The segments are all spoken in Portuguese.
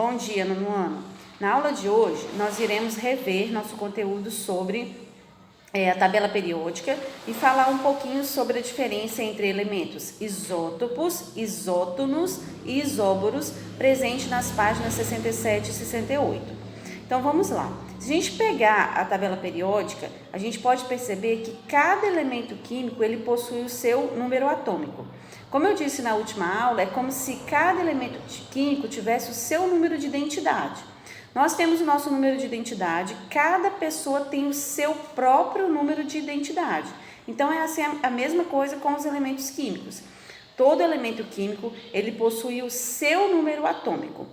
Bom dia, nono ano. Na aula de hoje, nós iremos rever nosso conteúdo sobre a tabela periódica e falar um pouquinho sobre a diferença entre elementos isótopos, isótonos e isóbaros presentes nas páginas 67 e 68. Então, vamos lá. Se a gente pegar a tabela periódica, a gente pode perceber que cada elemento químico ele possui o seu número atômico. Como eu disse na última aula, é como se cada elemento químico tivesse o seu número de identidade. Nós temos o nosso número de identidade, cada pessoa tem o seu próprio número de identidade. Então, é assim a mesma coisa com os elementos químicos. Todo elemento químico, ele possui o seu número atômico.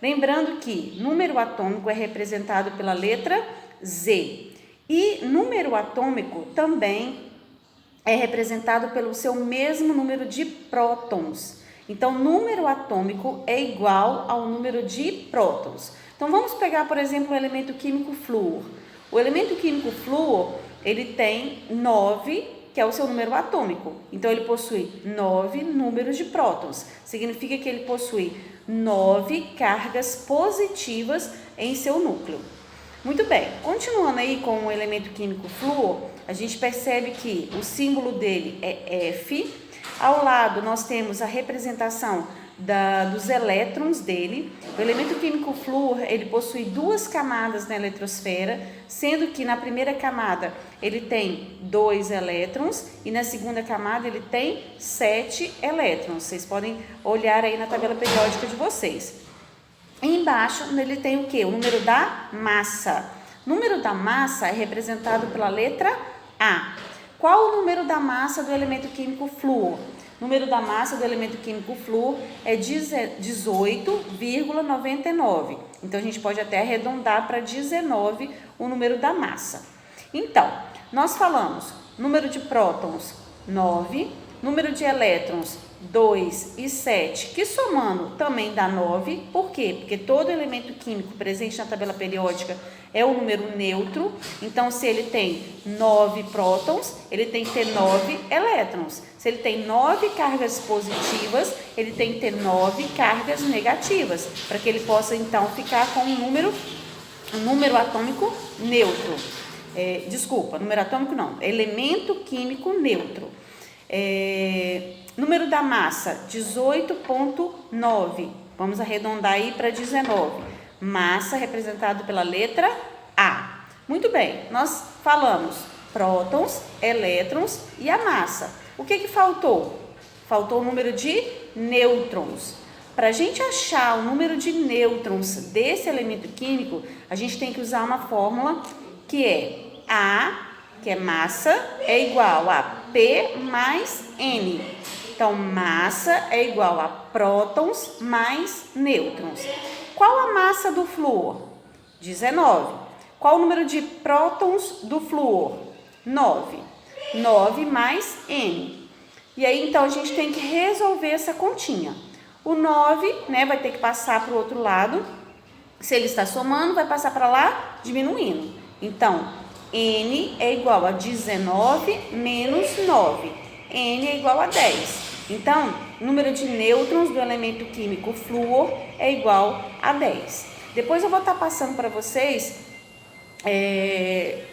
Lembrando que número atômico é representado pela letra Z. E número atômico também é representado pelo seu mesmo número de prótons. Então, número atômico é igual ao número de prótons. Então, vamos pegar, por exemplo, o elemento químico flúor. O elemento químico flúor, ele tem 9, que é o seu número atômico. Então, ele possui 9 números de prótons. Significa que ele possui 9 cargas positivas em seu núcleo. Muito bem, continuando aí com o elemento químico flúor, a gente percebe que o símbolo dele é F. Ao lado nós temos a representação dos elétrons dele. O elemento químico flúor, ele possui 2 camadas na eletrosfera, sendo que na primeira camada ele tem 2 elétrons e na segunda camada ele tem 7 elétrons. Vocês podem olhar aí na tabela periódica de vocês. E embaixo ele tem o que? O número da massa. O número da massa é representado pela letra A. Qual o número da massa do elemento químico flúor? O número da massa do elemento químico flúor é 18,99. Então, a gente pode até arredondar para 19 o número da massa. Então, nós falamos número de prótons, 9, número de elétrons, 2 e 7, que somando também dá 9. Por quê? Porque todo elemento químico presente na tabela periódica é um número neutro. Então, se ele tem 9 prótons, ele tem que ter 9 elétrons. Se ele tem 9 cargas positivas, ele tem que ter 9 cargas negativas, para que ele possa, então, ficar com um número atômico neutro. Número atômico não, elemento químico neutro. Número da massa, 18,9. Vamos arredondar aí para 19. Massa representado pela letra A. Muito bem, nós falamos prótons, elétrons e a massa. O que faltou? Faltou o número de nêutrons. Para a gente achar o número de nêutrons desse elemento químico, a gente tem que usar uma fórmula que é A, que é massa, é igual a P mais N. Então, massa é igual a prótons mais nêutrons. Qual a massa do flúor? 19. Qual o número de prótons do flúor? 9. 9 mais N. E aí, então, a gente tem que resolver essa continha. O 9, vai ter que passar para o outro lado. Se ele está somando, vai passar para lá, diminuindo. Então, N é igual a 19 menos 9. N é igual a 10. Então, o número de nêutrons do elemento químico flúor é igual a 10. Depois eu vou estar passando para vocês,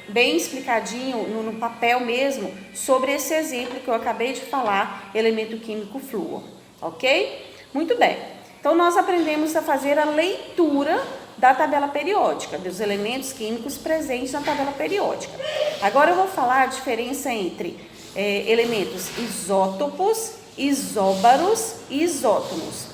bem explicadinho, no papel mesmo, sobre esse exemplo que eu acabei de falar, elemento químico flúor, ok? Muito bem. Então, nós aprendemos a fazer a leitura da tabela periódica, dos elementos químicos presentes na tabela periódica. Agora eu vou falar a diferença entre elementos isótopos, isóbaros e isótonos.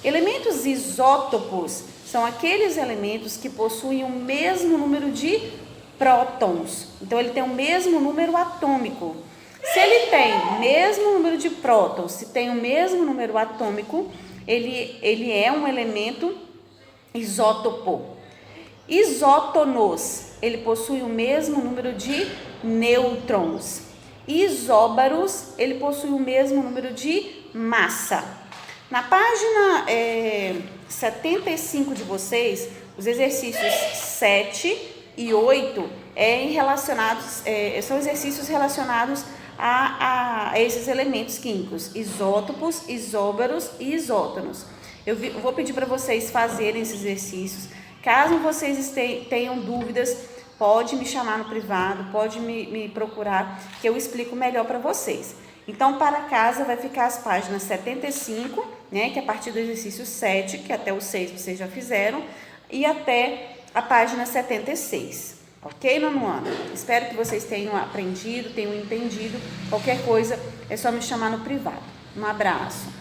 Elementos isótopos são aqueles elementos que possuem o mesmo número de prótons. Então, ele tem o mesmo número atômico. Se ele tem o mesmo número de prótons, se tem o mesmo número atômico, ele é um elemento isótopo. Isótonos, ele possui o mesmo número de nêutrons. Isóbaros, ele possui o mesmo número de massa. Na página 75 de vocês, os exercícios 7 e 8 são exercícios relacionados a esses elementos químicos, isótopos, isóbaros e isótonos. Eu vou pedir para vocês fazerem esses exercícios. Caso vocês tenham dúvidas, pode me chamar no privado, pode me procurar, que eu explico melhor para vocês. Então, para casa vai ficar as páginas 75, né, que é a partir do exercício 7, que até o 6 vocês já fizeram, e até a página 76. Ok, nono ano? Espero que vocês tenham aprendido, tenham entendido. Qualquer coisa é só me chamar no privado. Um abraço.